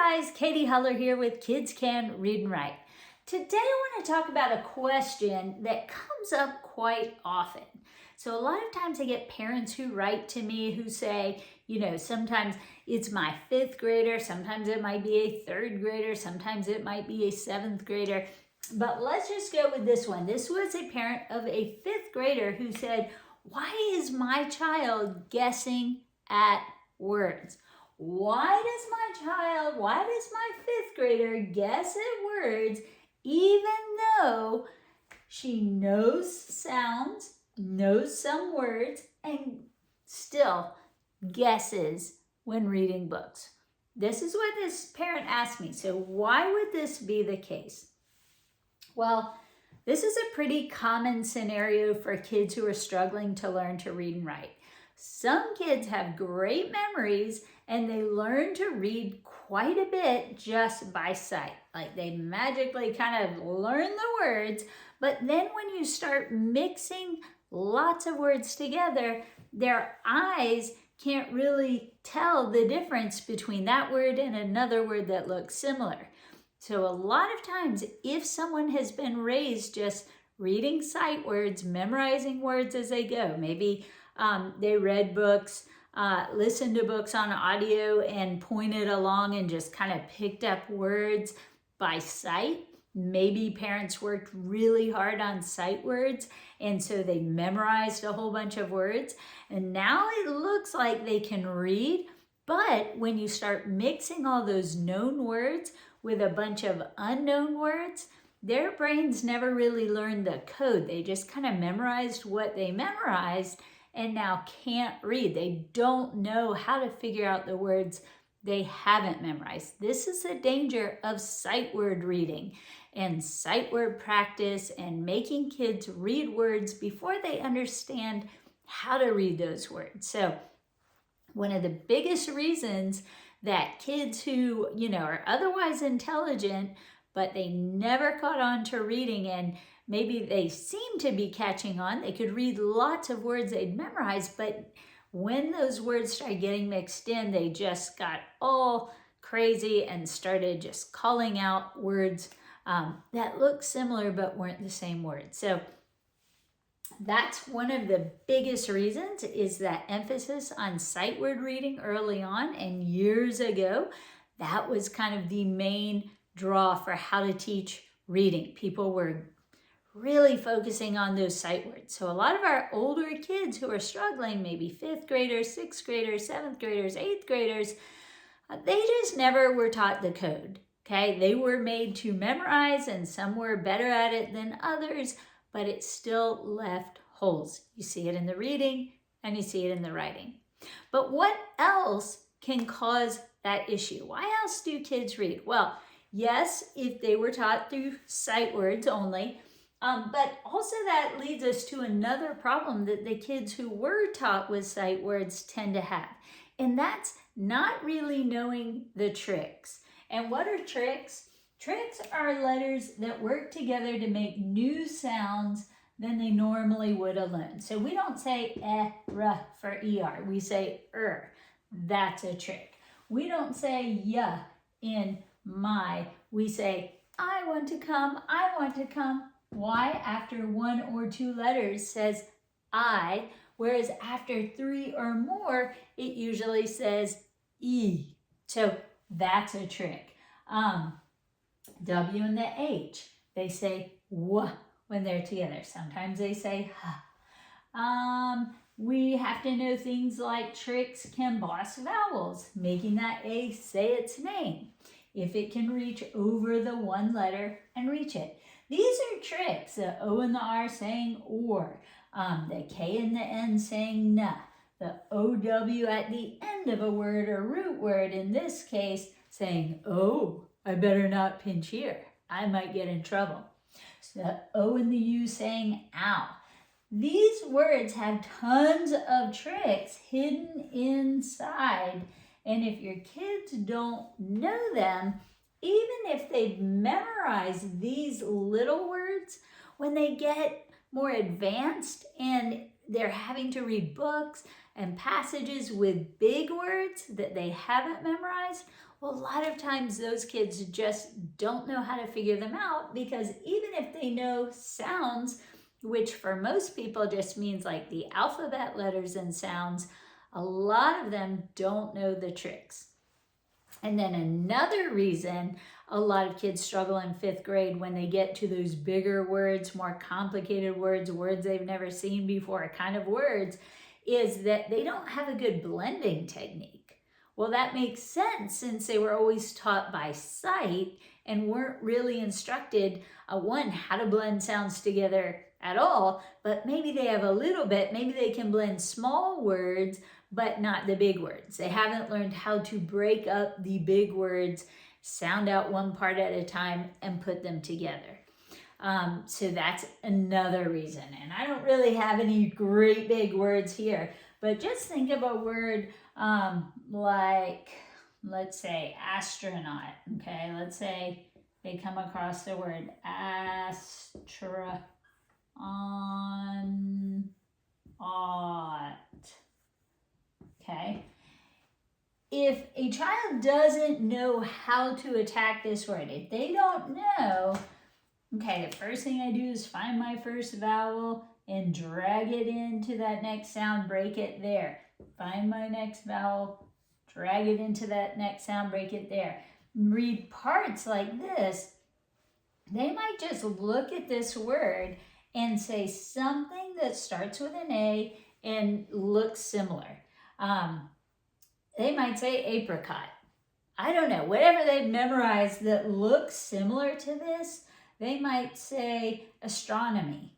guys, Katy Huller here with Kids Can Read and Write. Today I want to talk about a question that comes up quite often. So a lot of times I get parents who write to me who say, sometimes it's my 5th grader, sometimes it might be a 3rd grader, sometimes it might be a 7th grader. But let's just go with this one. This was a parent of a 5th grader who said, "Why is my child guessing at words? Why does my 5th grader guess at words even though she knows sounds, knows some words, and still guesses when reading books?" This is what this parent asked me. So why would this be the case? Well, this is a pretty common scenario for kids who are struggling to learn to read and write. Some kids have great memories and they learn to read quite a bit just by sight. Like they magically kind of learn the words, but then when you start mixing lots of words together, their eyes can't really tell the difference between that word and another word that looks similar. So a lot of times, if someone has been raised just reading sight words, memorizing words as they go, maybe they read books, listened to books on audio and pointed along and just kind of picked up words by sight. Maybe parents worked really hard on sight words and so they memorized a whole bunch of words. And now it looks like they can read, but when you start mixing all those known words with a bunch of unknown words, their brains never really learned the code. They just kind of memorized what they memorized and now can't read. They don't know how to figure out the words they haven't memorized. This is the danger of sight word reading and sight word practice and making kids read words before they understand how to read those words. So one of the biggest reasons that kids who, are otherwise intelligent, but they never caught on to reading and maybe they seem to be catching on. They could read lots of words they'd memorized, but when those words started getting mixed in, they just got all crazy and started just calling out words that looked similar but weren't the same word. So that's one of the biggest reasons, is that emphasis on sight word reading early on. And years ago, that was kind of the main draw for how to teach reading. People were really focusing on those sight words. So a lot of our older kids who are struggling, maybe 5th graders, 6th graders, 7th graders, 8th graders, they just never were taught the code, okay? They were made to memorize and some were better at it than others, but it still left holes. You see it in the reading and you see it in the writing. But what else can cause that issue? Why else do kids read? Well, yes, if they were taught through sight words only, but also that leads us to another problem that the kids who were taught with sight words tend to have. And that's not really knowing the tricks. And what are tricks? Tricks are letters that work together to make new sounds than they normally would alone. So we don't say r for er. We say That's a trick. We don't say ya in my. We say I want to come, I want to come. Y after 1 or 2 letters says I, whereas after 3 or more, it usually says E. So that's a trick. W and the H, they say W when they're together. Sometimes they say H. We have to know things like tricks can boss vowels, making that A say its name, if it can reach over the one letter and reach it. These are tricks, the O and the R saying or, the K and the N saying na, the OW at the end of a word or root word, in this case, saying, oh, I better not pinch here. I might get in trouble. So the O and the U saying ow. These words have tons of tricks hidden inside. And if your kids don't know them, even if they've memorized these little words, when they get more advanced and they're having to read books and passages with big words that they haven't memorized, well, a lot of times those kids just don't know how to figure them out, because even if they know sounds, which for most people just means like the alphabet letters and sounds, a lot of them don't know the tricks. And then another reason a lot of kids struggle in 5th grade when they get to those bigger words, more complicated words, words they've never seen before, kind of words, is that they don't have a good blending technique. Well, that makes sense since they were always taught by sight and weren't really instructed, one, how to blend sounds together at all, but maybe they have a little bit, maybe they can blend small words, but not the big words. They haven't learned how to break up the big words, sound out one part at a time, and put them together. So that's another reason. And I don't really have any great big words here, but just think of a word like, let's say, astronaut. Okay, let's say they come across the word astronaut. Okay. If a child doesn't know how to attack this word, if they don't know, okay, the first thing I do is find my first vowel and drag it into that next sound, break it there. Find my next vowel, drag it into that next sound, break it there. Read parts like this. They might just look at this word and say something that starts with an A and looks similar. They might say apricot. I don't know, whatever they've memorized that looks similar to this, they might say astronomy.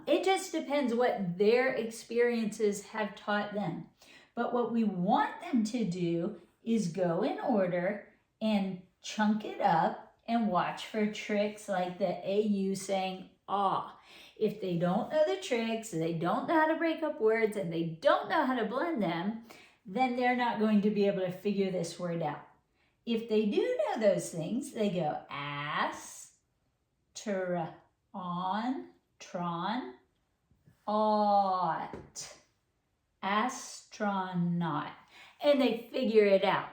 It just depends what their experiences have taught them. But what we want them to do is go in order and chunk it up and watch for tricks like the AU saying ah. If they don't know the tricks, they don't know how to break up words, and they don't know how to blend them, then they're not going to be able to figure this word out. If they do know those things, they go tron, ought, astronaut, and they figure it out.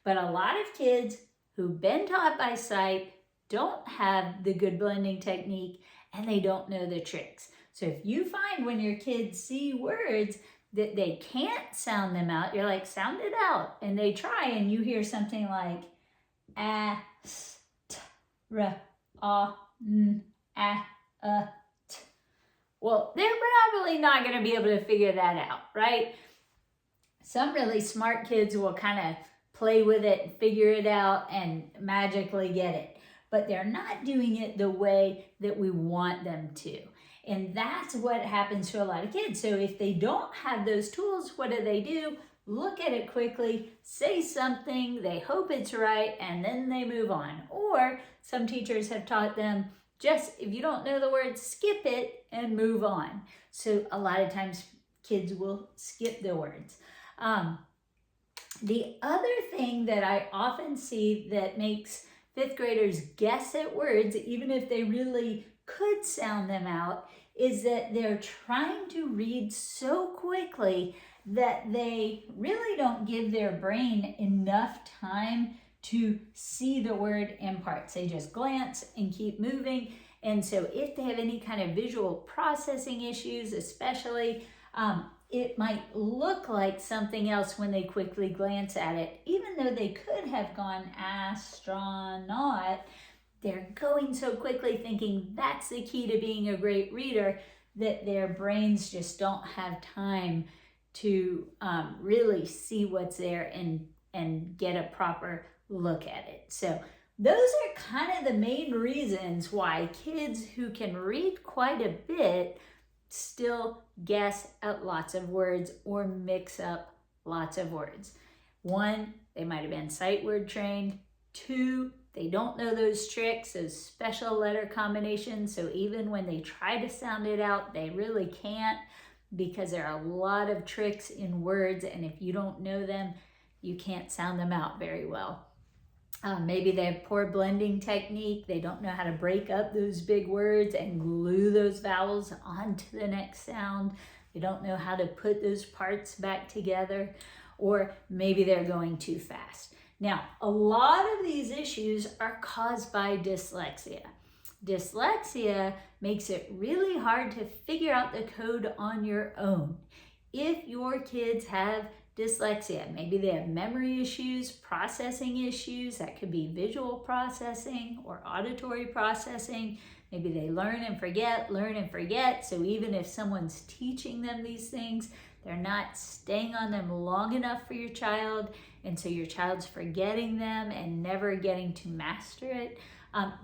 But a lot of kids who've been taught by sight don't have the good blending technique, and they don't know the tricks. So if you find when your kids see words that they can't sound them out, you're like, sound it out. And they try, and you hear something like well, they're probably not going to be able to figure that out, right? Some really smart kids will kind of play with it and figure it out and magically get it. But they're not doing it the way that we want them to. And that's what happens to a lot of kids. So if they don't have those tools, what do? Look at it quickly, say something, they hope it's right, and then they move on. Or some teachers have taught them, just if you don't know the word, skip it and move on. So a lot of times kids will skip the words. The other thing that I often see that makes 5th graders guess at words, even if they really could sound them out, is that they're trying to read so quickly that they really don't give their brain enough time to see the word in parts. They just glance and keep moving. And so if they have any kind of visual processing issues, especially, it might look like something else when they quickly glance at it. Even though they could have gone astronaut, they're going so quickly thinking that's the key to being a great reader that their brains just don't have time to really see what's there and get a proper look at it. So those are kind of the main reasons why kids who can read quite a bit still guess at lots of words or mix up lots of words. 1, they might have been sight word trained. 2, they don't know those tricks, those special letter combinations. So even when they try to sound it out, they really can't, because there are a lot of tricks in words. And if you don't know them, you can't sound them out very well. Maybe they have poor blending technique. They don't know how to break up those big words and glue those vowels onto the next sound. They don't know how to put those parts back together, or maybe they're going too fast. Now, a lot of these issues are caused by dyslexia. Dyslexia makes it really hard to figure out the code on your own. If your kids have dyslexia, maybe they have memory issues, processing issues, that could be visual processing or auditory processing. Maybe they learn and forget. So even if someone's teaching them these things, they're not staying on them long enough for your child, and so your child's forgetting them and never getting to master it.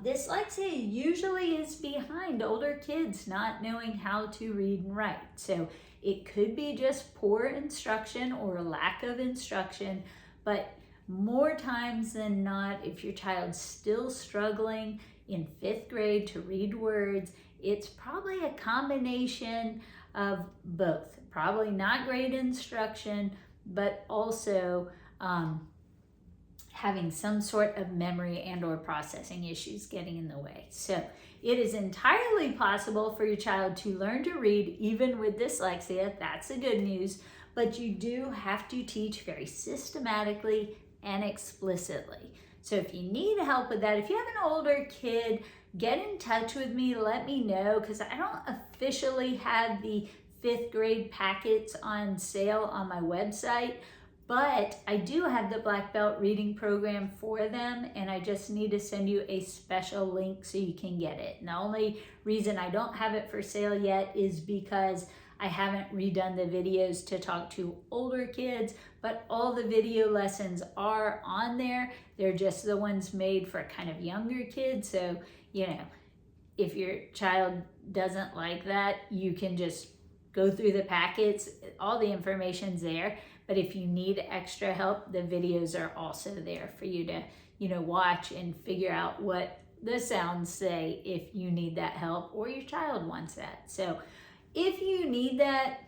Dyslexia usually is behind older kids not knowing how to read and write. So it could be just poor instruction or lack of instruction, but more times than not, if your child's still struggling in 5th grade to read words, it's probably a combination of both. Probably not great instruction, but also having some sort of memory and or processing issues getting in the way. So it is entirely possible for your child to learn to read even with dyslexia. That's the good news, but you do have to teach very systematically and explicitly. So if you need help with that, if you have an older kid, get in touch with me, let me know, because I don't officially have the 5th grade packets on sale on my website, but I do have the Black Belt reading program for them, and I just need to send you a special link so you can get it. And the only reason I don't have it for sale yet is because I haven't redone the videos to talk to older kids, but all the video lessons are on there. They're just the ones made for kind of younger kids. So, you know, if your child doesn't like that, you can just go through the packets. All the information's there. But if you need extra help, the videos are also there for you to, you know, watch and figure out what the sounds say if you need that help or your child wants that. So if you need that,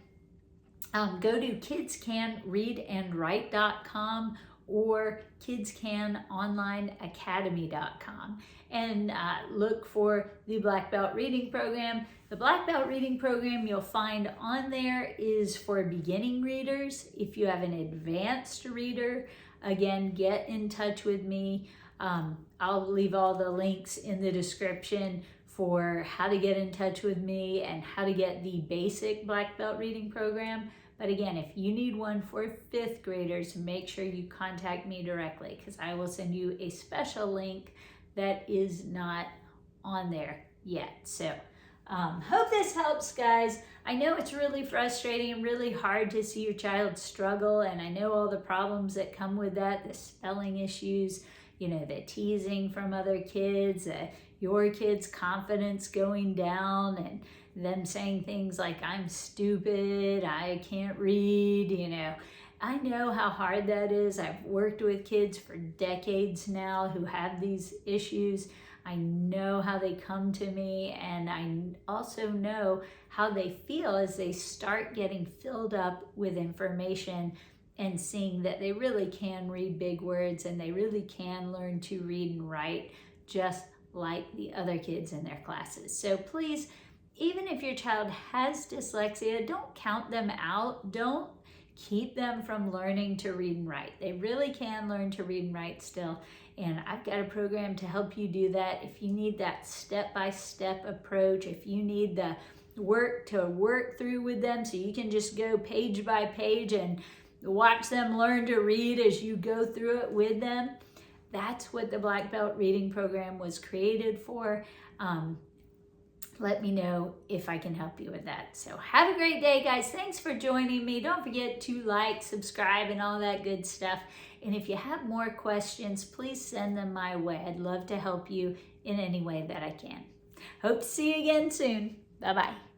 go to kidscanreadandwrite.com or kidscanonlineacademy.com and look for the Black Belt Reading Program. The Black Belt Reading Program you'll find on there is for beginning readers. If you have an advanced reader, again, get in touch with me. I'll leave all the links in the description for how to get in touch with me and how to get the basic Black Belt Reading Program. But again, if you need one for 5th graders, make sure you contact me directly, because I will send you a special link that is not on there yet. So hope this helps, guys. I know it's really frustrating and really hard to see your child struggle, and I know all the problems that come with that, the spelling issues, you know, the teasing from other kids, your kids' confidence going down, and them saying things like, I'm stupid, I can't read, you know. I know how hard that is. I've worked with kids for decades now who have these issues. I know how they come to me, and I also know how they feel as they start getting filled up with information and seeing that they really can read big words and they really can learn to read and write just like the other kids in their classes. So please, even if your child has dyslexia, don't count them out. Don't keep them from learning to read and write. They really can learn to read and write still. And I've got a program to help you do that. If you need that step-by-step approach, if you need the work to work through with them so you can just go page by page and watch them learn to read as you go through it with them, that's what the Black Belt Reading Program was created for. Let me know if I can help you with that. So have a great day, guys. Thanks for joining me. Don't forget to like, subscribe, and all that good stuff. And if you have more questions, please send them my way. I'd love to help you in any way that I can. Hope to see you again soon. Bye-bye.